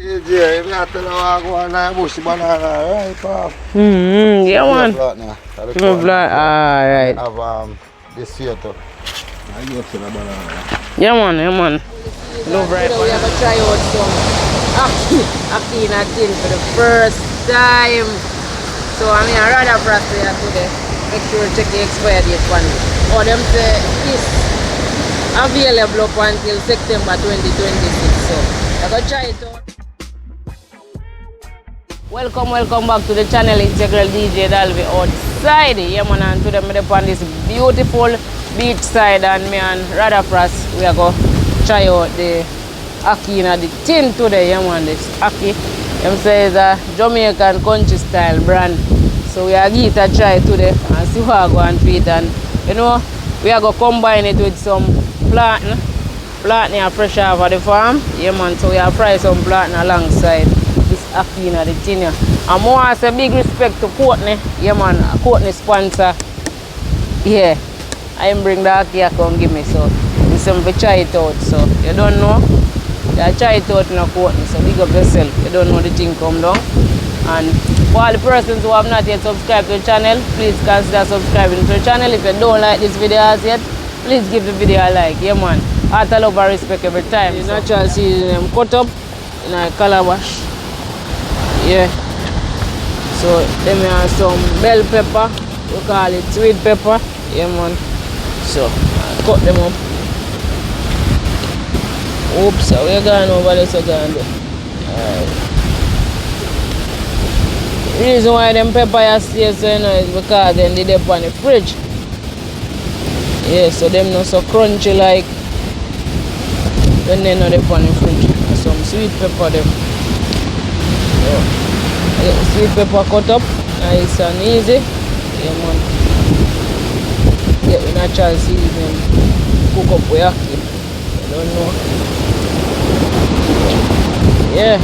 Yeah, if not tell her go on a bush banana, right, Pop? Yeah, man. Alright. Have this here too. I go to the banana. Yeah, man. Love right. Today we are going to try out some ackee in a tin for the first time. So I mean, I rather press here today. Make sure check the expiry date one. Or them say it's available up until September 2026. So I'm going to try it out. Welcome back to the channel. Integral DJ Dalby outside. Yeah, man, and today I'm on this beautiful beach side, and me and Radafras we are going to try out the ackee in the tin today. Yeah, man, this ackee. Them say it's a Jamaican country style brand. So we are going to try today and see what I go and feed. And you know, we are going to combine it with some plantain fresh off of the farm. Yeah, man, so we are fry some plantain alongside this ackee in the tin. And more as a big respect to Courtney. Yeah, man, Courtney sponsor. Yeah, I bring the ackee and give me, so we some try it out. So you don't know, you try it out in a Courtney, so big up yourself. You don't know the thing come down. And for all the persons who have not yet subscribed to the channel, please consider subscribing to the channel. If you don't like this video as yet, please give the video a like. Yeah, man, heart love and respect every time. The natural seasoning cut up in a calabash. Yeah. So then we have some bell pepper, we call it sweet pepper. Yeah, man. So cut them up. Oops, so we're going over this again. Alright. The reason why them pepper stay so, you know, is because then they dip on the fridge. Yeah, so them not so crunchy like when they not dip on the fridge. And some sweet pepper them. So, get the sweet pepper cut up, nice and easy. Yeah, man. Get the natural seasoning, cook up with ackee. I don't know. Yeah.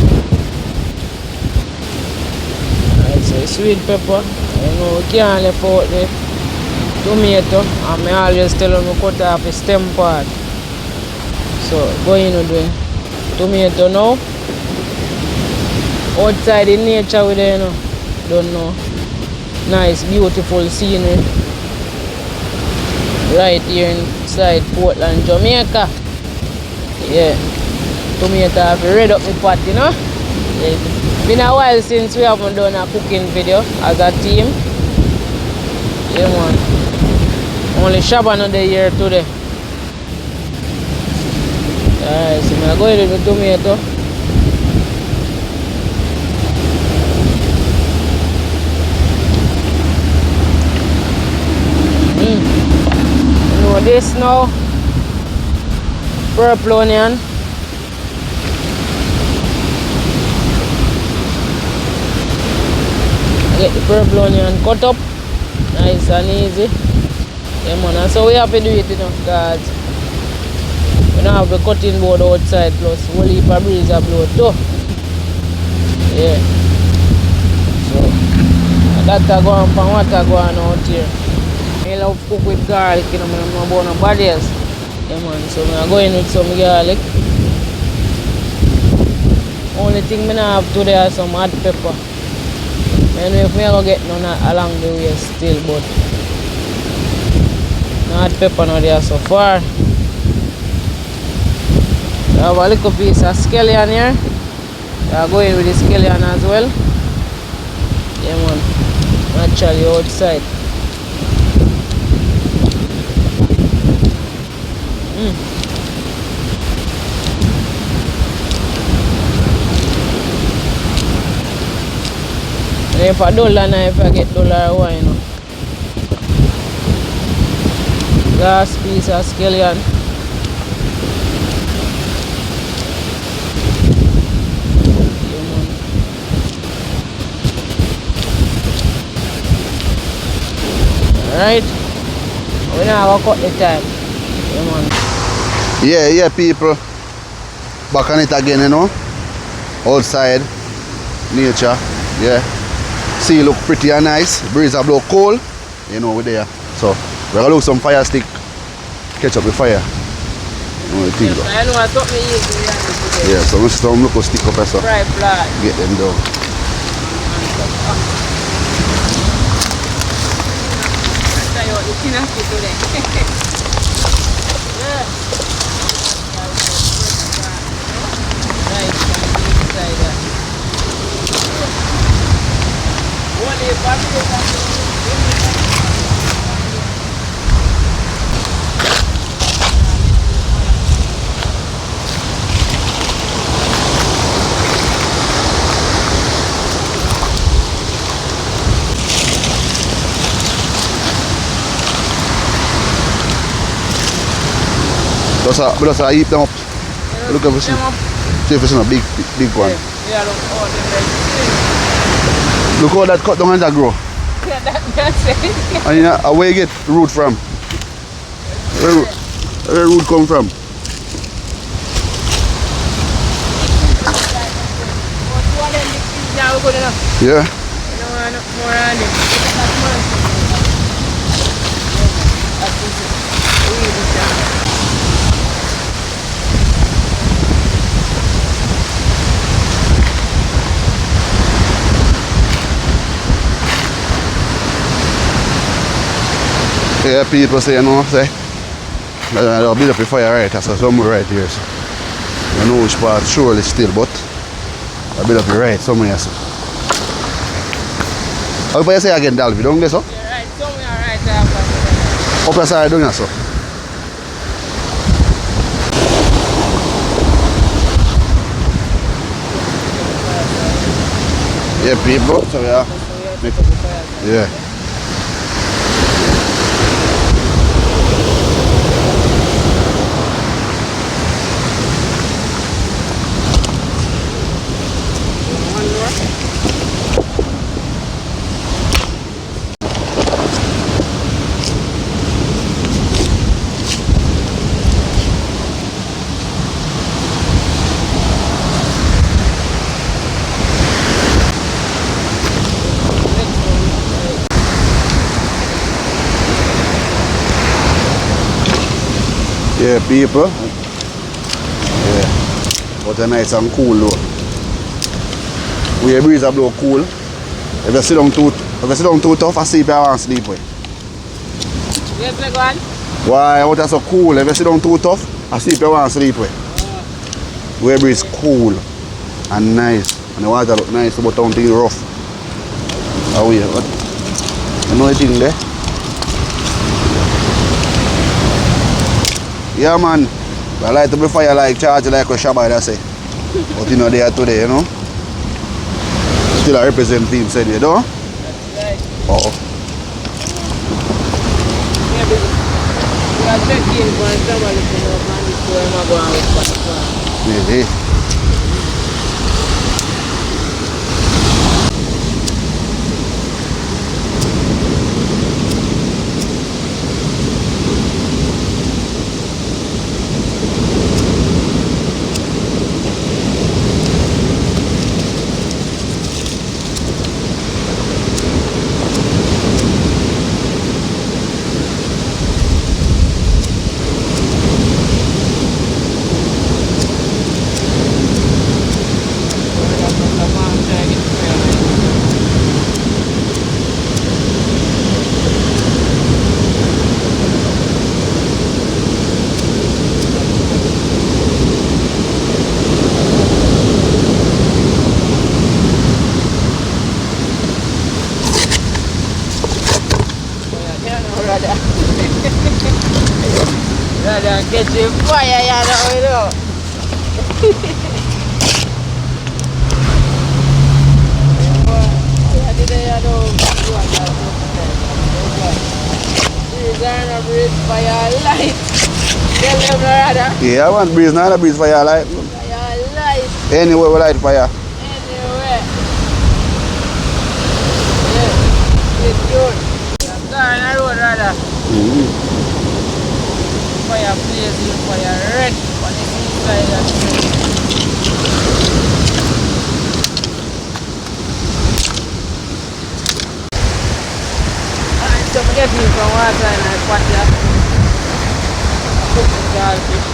Alright, so sweet pepper. You know, we can't left out the tomato. And I always tell them to cut off the stem part. So go in with the tomato now. Outside in nature with it, you know. Don't know. Nice, beautiful scenery. Right here inside Portland, Jamaica. Yeah. Tomato have red up the pot, you know. Yeah. Been a while since we haven't done a cooking video as a team. Yeah, man. Only Shaban on the year today. Alright, so I'm going to do the tomato. This now, purple onion, get the purple onion cut up, nice and easy. Yeah, man, and so we have to do it enough because we don't have the cutting board outside, plus we'll leave a breeze a blow too. Yeah, so that go on from what go on out here. I love cook with garlic, you know, I'm not about nobody else. Yeah, man, so I'm going with some garlic. Only thing I have today is some hot pepper. And if we are going to get none along the way still, but no hot pepper not there so far. I have a little piece of scallion here. I'm going with the scallion as well. Yeah, man, naturally outside. And if I $1 now, if I get $1 wine, you know. Last piece of scallion. Alright. We now have to cut the time. Yeah, man. Yeah, people. Back on it again, you know. Outside. Nature. Yeah. See, look pretty and nice. Breeze a blow cold. You know, we're there. So, we're gonna look some fire stick. Catch up the fire. Only thing. Yes, I know what's something easy. Yeah, so we still look stick up so Fry flat. get them down. Try out the Canned Ackee today. Yeah. Right from the inside. One day back Just heap them up. Look at this. See if it's not big one. Yeah, look all them Look how that cut down and that grow. yeah, that's it. And you know, where you get root from? Where root come from? Now we're good enough. Yeah. You don't want more on it. That's more. That's it. Really strong. Yeah, people say, you know, I'll build up a fire right, so somewhere right here. So. I know which part surely still, but I'll build up a right somewhere. So. How do you say again, Dalby? Don't get so? You're right, somewhere right there. Up your side, don't you so? Yeah, people, so yeah. Yeah. Yeah, people. Yeah. But a nice and cool though. We breeze a blow cool. If you sit down too tough, I sleep I want to sleep with. Yes, my God. Why? What is so cool? If you sit down too tough, I sleep I want to sleep with. We breeze cool and nice. And the water look nice, but don't think rough. Oh yeah, what? You know the thing there? Yeah man, I like to be fire like charge like what Shabba say. But you know they are today, you know. Still I represent team said you know? Right. Oh. Yeah, but we are checking for somebody to know man this way I'm going with Really? Rather get you fire, you know. Fire light. Tell them rather. Yeah, I want breeze, not a breeze fire light. Fire light. Anyway, we light fire. Anyway. Yeah. It's good. You're going on the road rather. Fire blazing, fire red. On the inside of the so I'm getting from water and I pot here. Cook the fish.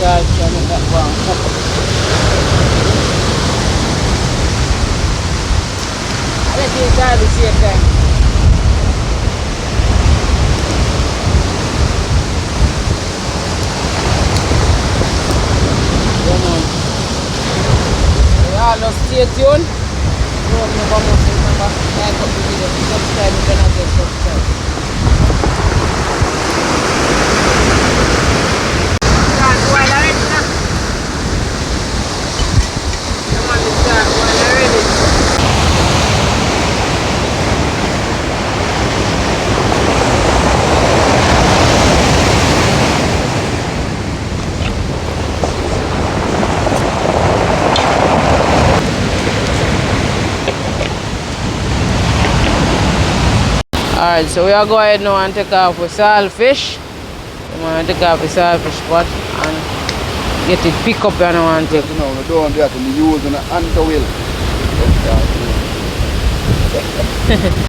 saltfish and make that go and cook. I let it all the same time. Yeah, man. Yeah, just stay tuned. Remember, like up the video, subscribe if you're not yet subscribed. Start boil already now. Come on, let's start boil already. Alright, so we are going ahead now and take off with saltfish. We want to take off the saltfish pot and get it pick up and I want to take. No, we don't do that. We use an underwheel.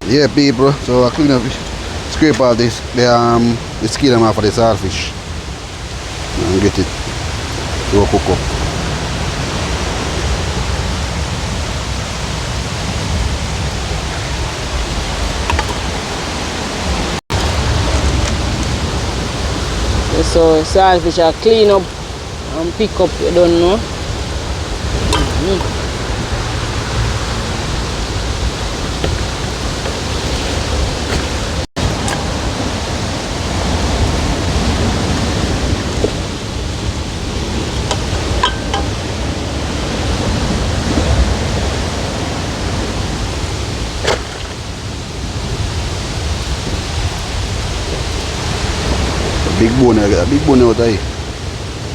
Yeah, people. So I clean up, scrape all this, the skin off of the saltfish and get it to cook up. So saltfish are clean up and pick up, you don't know. Big bone, I get a big bone out of here.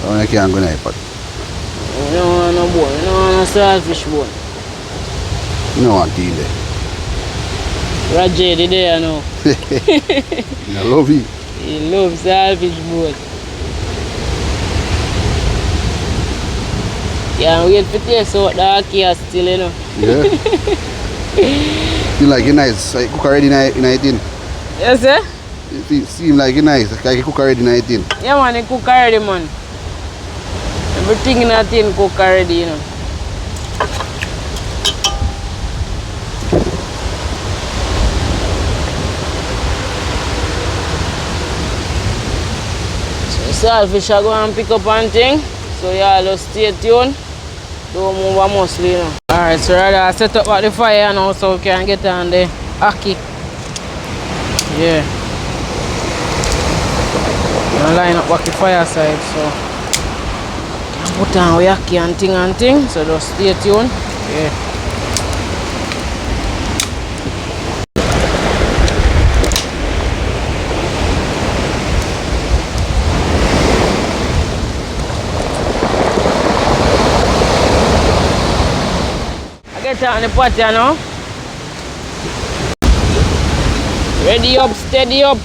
I can't go in the pot. You don't want no bone, you don't want no saltfish bone. You don't want tea there. Roger the there now. I love it. He loves saltfish bone. Yeah, wait for taste out the ackee still, you know. Yeah. You like it nice. So you cook already in a tin. Yes, sir? It seems like it nice. Like you cook already in a tin. Yeah, man, you cook already, man. Everything in a tin cook already, you know. So saltfish are going to pick up and thing. So yeah, just stay tuned. Don't move a muscle, you know. Alright, so rather set up at the fire now so we can get on the ackee. Yeah. Now line up back the fire side so can put on ackee and thing. So just stay tuned. Yeah. Get on the pot, you know. Ready up, steady up.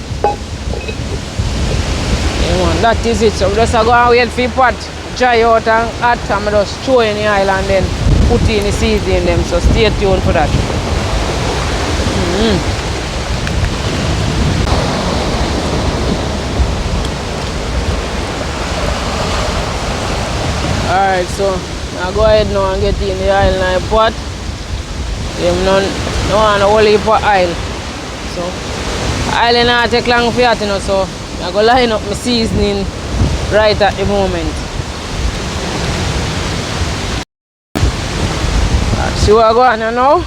Yeah, man, that is it. So we just go and wait for the pot dry out and hot and just throw in the oil and then put in the seasoning them. So stay tuned for that. Alright, so now go ahead now and get in the oil in the pot. No want a whole heap of oil. So oil is not take long for that, you know, so I go line up my seasoning right at the moment. See what I go on now?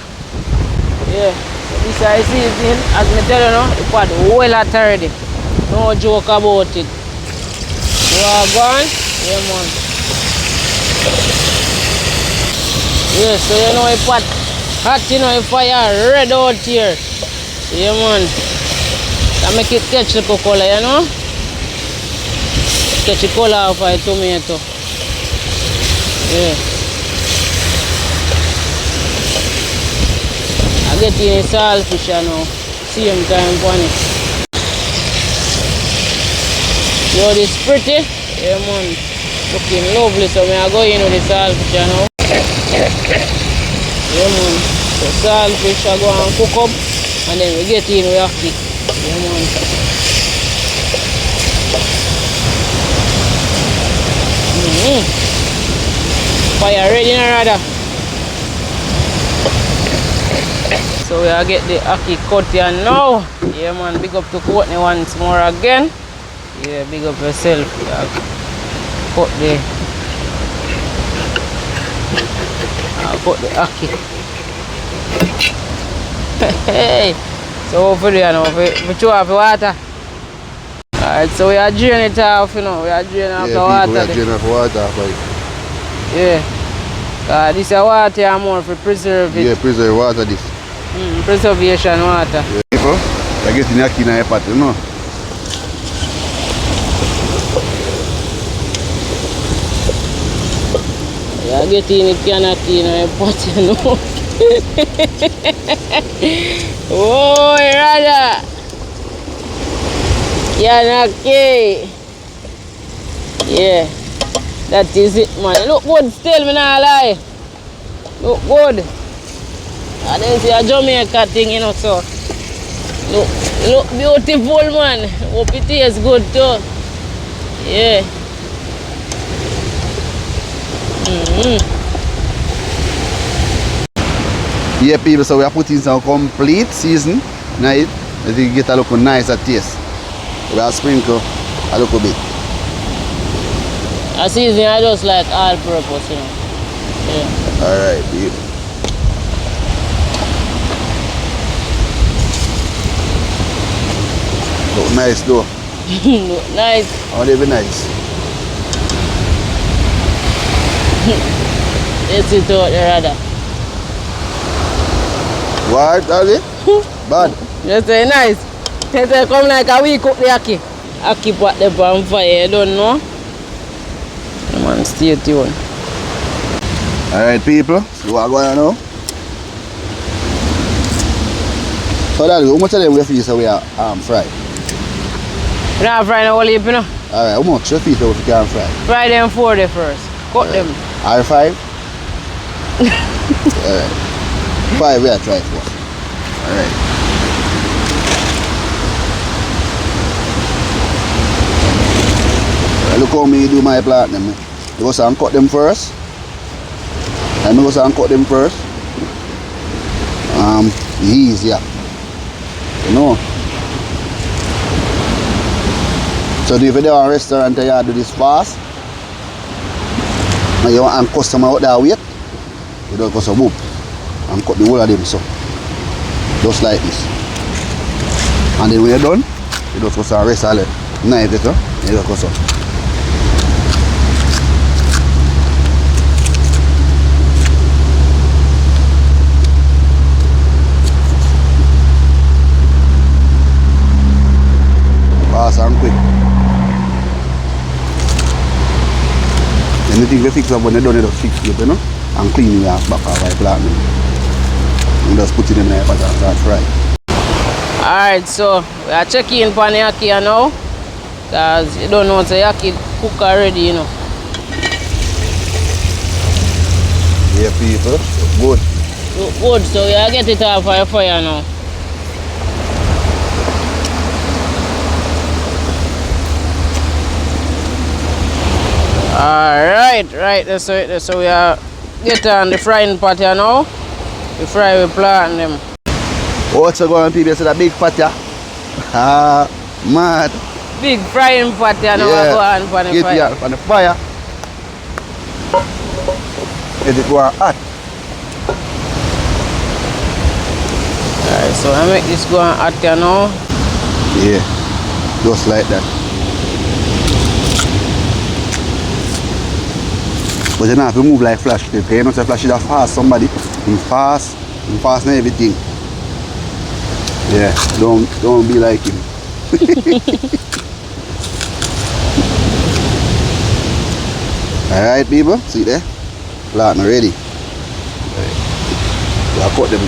Yeah. So this is the seasoning. As I tell you now, the pot well hot already. No joke about it. See what I go on? Yeah, man. Yeah, so you know the pot hot, you know, the fire red out here. Yeah, man. That make it catch the color, you know. Catch the color of a tomato. Yeah. I get in the saltfish now. Same time for it. Yo, this pretty. Yeah, man. Looking lovely. So I go in with the saltfish now. Yeah, man. So saltfish I go and cook up and then we get in with ackee. Yeah, man. Fire ready now, rather. So we are get the ackee cut here now. Yeah man, big up to Courtney once more again. Yeah, big up yourself. Yeah. Cut the ackee. Hey, so hopefully you know, we chew off the water. Alright, so we are draining it off, you know, we are draining off the water. We are draining off the water, but yeah. This is water are more for preserve it. Yeah, preserve water this. Preservation water. Yeah, people, I get in ackee in a pot, you know. Yeah, get in it Canned Ackee in a pot, you know. Oh, rather. Canned Ackee. Yeah, that is it, man. Look good still, me not lie. Look good. And then see a Jamaica thing, you know, so. Look beautiful, man. Hope it tastes good too. Yeah. Yeah, people, so we are putting some complete season in it. I think you get a look nice at taste. We are sprinkle a little bit. A season I just like all purpose, you know. Yeah. Alright, babe. Look nice though. Look nice. How they be nice? Let's sit out there, rather. What, darling? Bad. Just say nice. Just say come like a week cook the ackee. Ackee pot the on fire, you don't know? Come on, stay tuned. Alright, people. So what going on now? So darling, how much of them we feel so we are fried? You don't fry no whole heap, you know? Alright, how much you feel so we can fry? Fry them 40 first. Cut them. R5? Alright. 5 we are trying for. Alright. Look how me do my platinum. You go and cut them first. And me go and cut them first. Easier. You know. So if you do a restaurant and you do this fast, and you want a customer out there wait, you don't go so boop and cut the whole of them so. Just like this. And then when you're done, you just go so rest all it. Knife it, you just go so. Fast and quick. Anything we fix up when they done it, just fix it, you know, and clean it back off like platinum. And just put it in there and start fry. Alright, so we are checking on the ackee now. Because you don't know, so the ackee cook already, you know. Yeah, people, good. Look good, so we are get it off for fire now. Alright, right, that's it. So we are get on the frying pot here now. We fry with plantain them. What's going on, people? You see that big pot here? Ah, mad. Big frying pot here now, Yeah. go on for the Get fire. here on the fire. Let it go hot. Alright, so I make this go on hot here now. Yeah, just like that. But you don't have to move like flash. You know, so flash is a fast somebody. In fast and everything. Yeah, don't be like him. Alright people, see there? Plantain ready. Right. I'll cut them.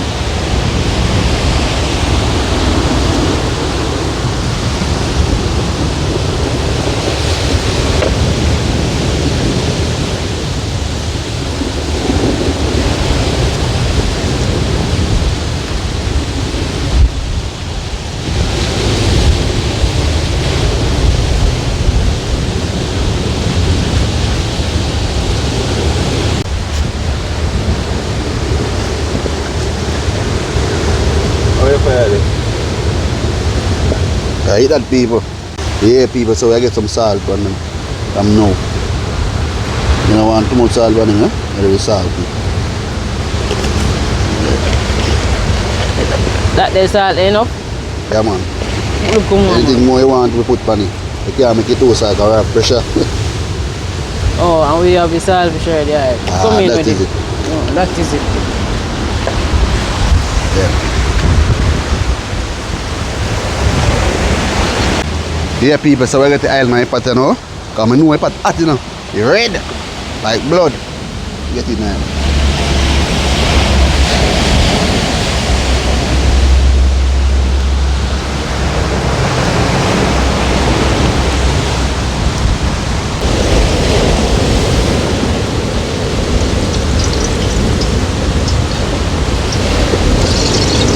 fire. I eat that people. Yeah, people, so I get some salt on them. No. You don't want too much salt on them, eh? Very salty. That is salt enough? Yeah, man. Look, come on. Anything more you want to put on it. You can't make it too salt or have pressure. Oh, and we have the salt fish already. Right. Come in that with is it. Oh, that is it. Yeah, people, so I get the oil in my pot, you know. Because I know my pot hot, you know. It's red, like blood. Get it now.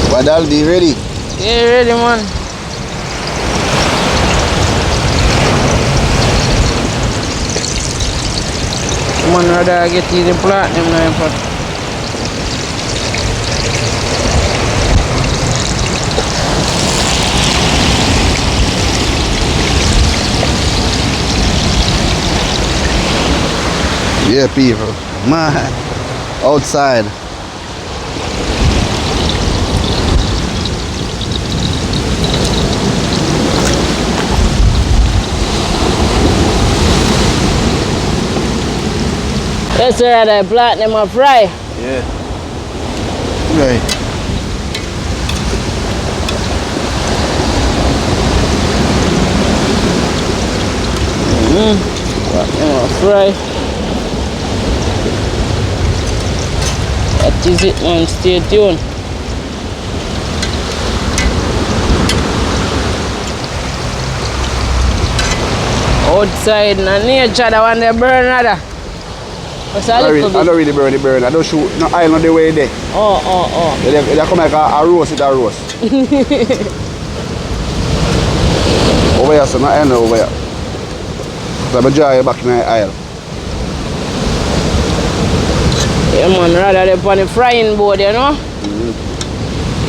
But I'll be ready. Yeah, ready, man. Man, rather get the platinum now, but Yeah, people. Man, outside. let's rather platinum or fry. Yeah. Right. Platinum or fry. That is it, man. Stay tuned. Outside, na nature, the one they burn rather. I don't really burn the burn. I don't shoot no oil on the way there. Oh. They come like a roast, it's a roast. Over here, so not oil over here. So I'm dry back in my oil. Yeah, man, rather than on the frying board, you know?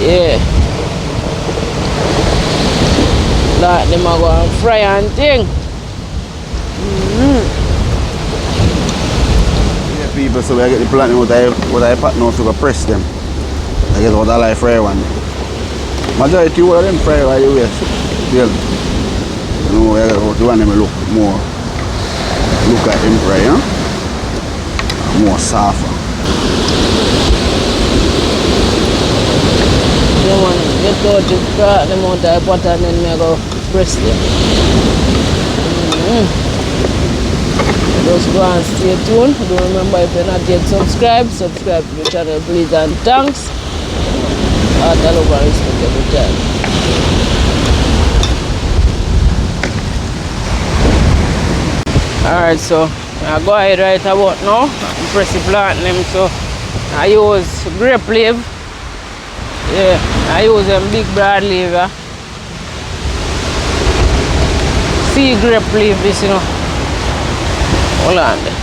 Yeah. That them are going to fry and thing. People, so I get the platinum what I pot now, so I press them. I get what I like fry one. Majority of them fry right away. Still, you know, I got the one them look more. Look at them fry, you know? More softer. Yeah, man, get out the platinum out of the pot and then I go press them. Just go and stay tuned. Don't remember, if you're not yet subscribed to the channel, please, and thanks. Heart all over, respect every time. Alright, so I go ahead right about now and press the platinum. So I use grape leaf. Yeah, I use a big broad leaf. See grape leaf this, you know. Hold on there.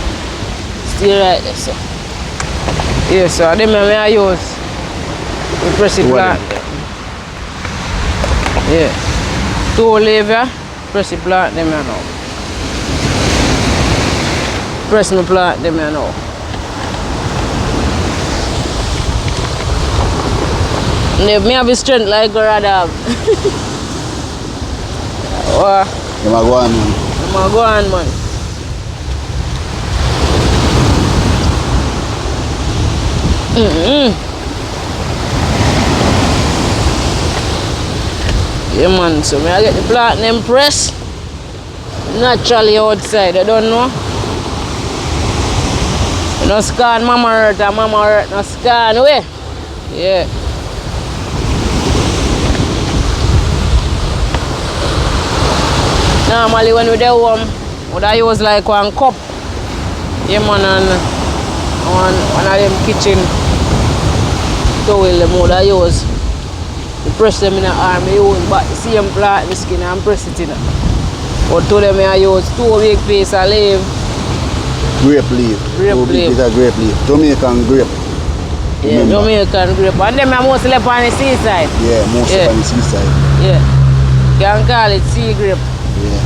Stay right there, so. Yeah, so them I use. We press it flat. Yeah. 2 lever, press it flat them now. Press me flat them now. Me have the strength like God have. Oh. You might go on, man. You might go on, man. Yeah, man, so I get the platinum press naturally outside, I don't know. You know, scan mama hurt and mama hurt, no scan away. Yeah. Normally when we do home, would I use like 1 cup. Yeah, man, and one of them kitchen towel them would I use. You press them in the arm, you use but the same platinum skin and press it in. But to them I use 2 big piece of leaf. Grape leaf. Grape leaf. It's a grape leaf. Jamaican grape. Yeah, Remember? Jamaican grape. And them are mostly up on the seaside. Yeah, mostly Yeah. on the seaside. Yeah. Can call it sea grape. Yeah.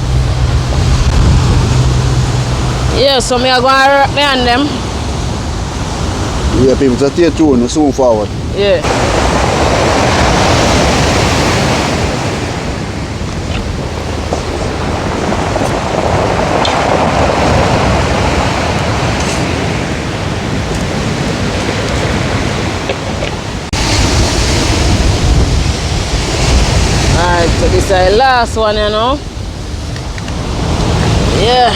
Yeah, so me are going to work me on them. Yeah, people, just stay tuned, we'll soon forward. Yeah. Alright, so this is the last one, you know. Yeah.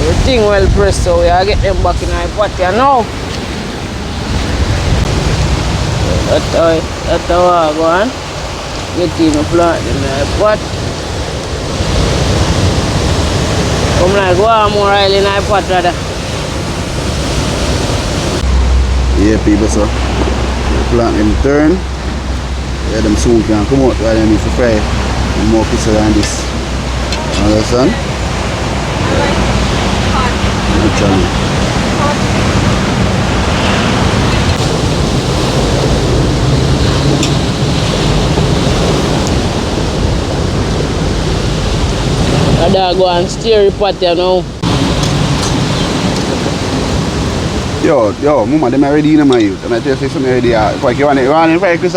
Everything well pressed, so we are get them back in our pot here now. That's how I go on. Get in the plant in our pot. Come like go on more oil in our pot rather. Yeah, people, so the plant them turn. Yeah, them soon can come out while them if you fry more pieces than this. Understand? I dog go and stir the pot you know. Yo, mama, them already in my youth. And I tell you something already. Like you want to fry, Chris?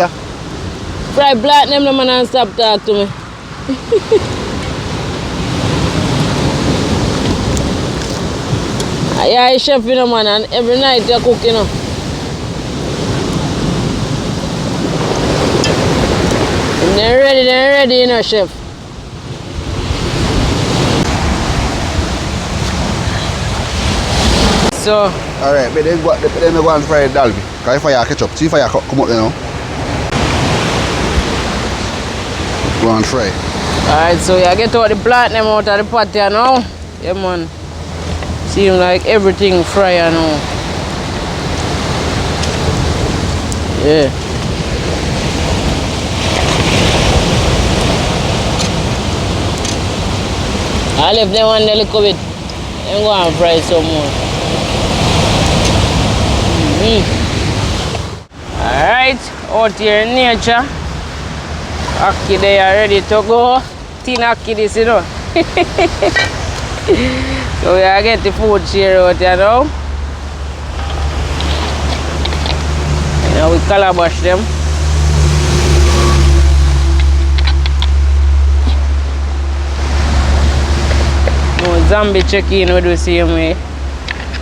Fry black them man and stop talk to me. Yeah, I chef you know man and every night you cook you know. And they're ready you know chef. So Alright, but then go and fry Dalby. Because if I ketchup, see if I come out there now. Go and fry. alright, so you get all the platinum out of the pot here now. Yeah man. Seems like everything fry you know. Yeah. I left them on the little bit. Then go and fry some more. Alright, out here in nature. Ackee they are ready to go. Tin ackee this you know. So we are get the food share out here now. Now we calabash them. No zombie check in we do the same way.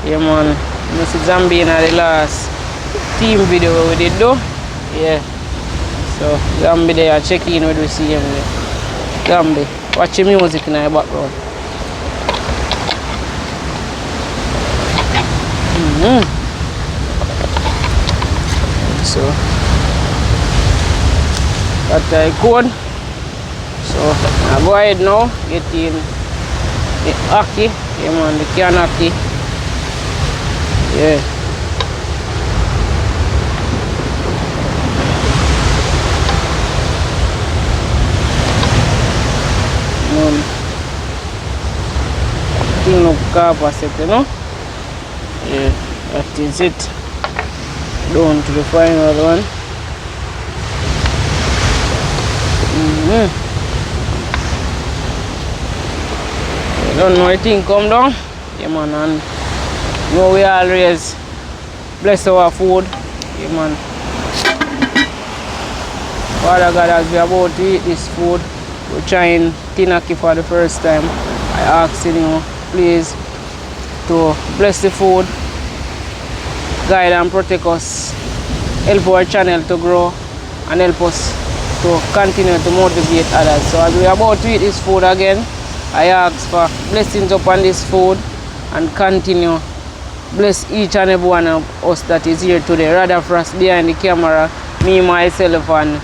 Yeah man. You see zombie in the last team video we did do. Yeah. So zombie there check in we do the same way. Zombie. Watch the music in the background. So that I could. So I go ahead now, get in the ackee, yeah man, the canned ackee. Yeah. Thing look capacity, you know? Yeah, that is it. Down to the final one. I don't know, I think come down. Yeah man, and you know we always bless our food. Yeah man. Father God, as we are about to eat this food, we're trying tin ackee for the first time. I ask you, please to bless the food, guide and protect us, help our channel to grow and help us to continue to motivate others. So as we are about to eat this food again, I ask for blessings upon this food and continue bless each and every one of us that is here today. Rather for us behind the camera, me, myself and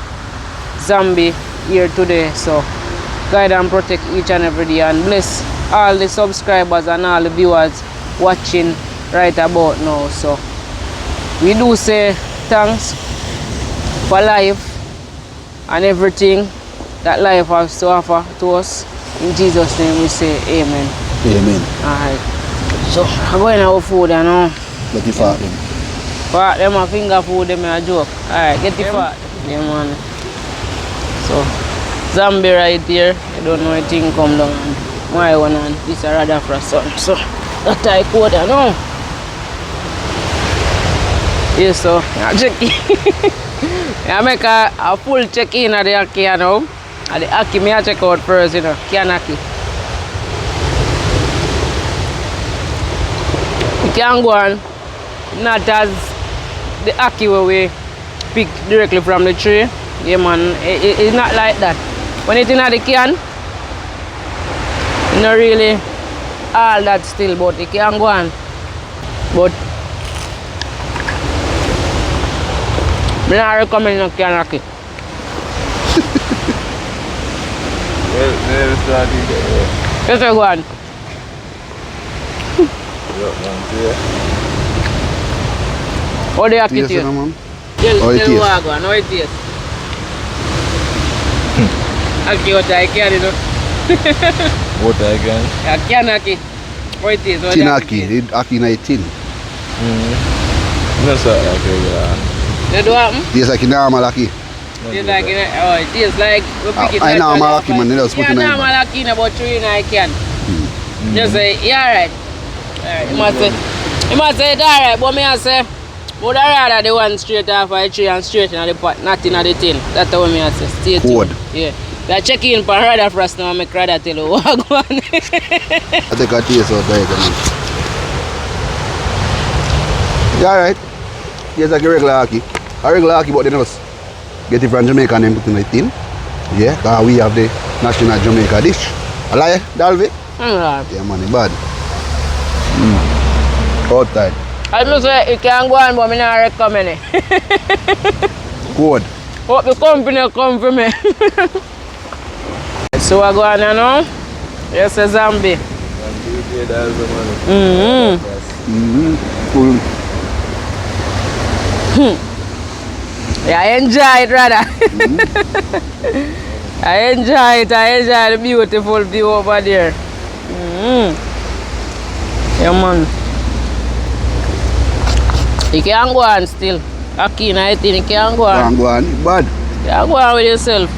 Zombie here today. So guide and protect each and every day and bless all the subscribers and all the viewers watching right about now. So we do say thanks for life and everything that life has to offer to us. In Jesus' name we say amen. Amen. Alright. So I'm going to have food now. Let you fart them. Fat them a finger food, them a joke. Alright, get the fat. Yeah, man. So, zombie right here. You don't know anything come down. My one and this a rather for sun. So, that I quote, you know. Yes, so, I check in. I make a full check in at the Ackee, you know. At the Ackee, me I check out first, you know. Canned Ackee. You can go on. Not as the Ackee where we pick directly from the tree. Yeah, man. It's not like that. When it's in the can, it's not really all that still, but it can go on. But I don't recommend no Canned Ackee. Never started there. Let's go on. How the Ackee taste? Man. Tell How it taste? how it tastes. Ackee what I can, you know. What again? Yeah, Canned Ackee. How it tastes? How the Tin Ackee Ackee, the Ackee in a tin. That's like regular. You do happen? Tastes like a normal Ackee. It's like, oh, it tastes like we pick it I like normal Ackee, man. They just put yeah, in a normal Ackee in about 3 in a can. Just say, yeah, alright. Alright, you must say it alright, but me I say, would I rather the one straight off of the tree and straight in the pot, not in the tin. That's what me I say. Stay tuned. Good. Yeah. We are checking in for rather for us now, make rather tell you what go on. I take a taste out there, man. Yeah, alright. Tastes like a regular Ackee. A regular Ackee, but they just get it from Jamaica and then put in a tin. Yeah, because we have the national Jamaica dish. I lie, Dalvi? Yeah, man, it's bad. Outside. I must say, it can go on, but I don't recommend it. Good. Hope the company come for me. So I go on now. Yes, a zombie. Cool. Yeah, I enjoy it rather. I enjoy it. I enjoy the beautiful view over there. Yeah, man. You can go on still. Ackee, I think you can go on. Go on, it's bad. You can go on with yourself.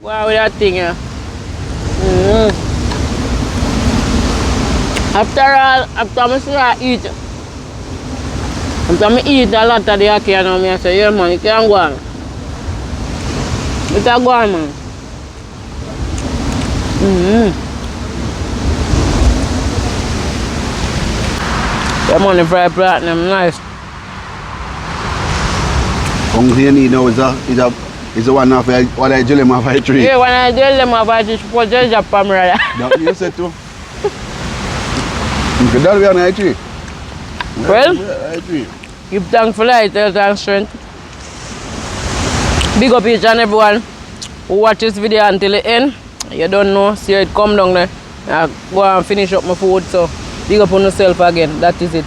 Go on with that thing, yeah. After all, after I eat, after I eat a lot of the Ackee, I say, yeah, man, you can go on. You can go on, man. Yeah, man, the fried platinum, nice. Hungry need now is the one of what I jelly off a tree. Yeah, when I tell them about it, put just a camera. That you said too. You can be on a tree. Well, A tree. give thanks for life, health and strength. Big up each and everyone who watch this video until the end. You don't know, see it come down there. I go and finish up my food, so big up on yourself again. That is it.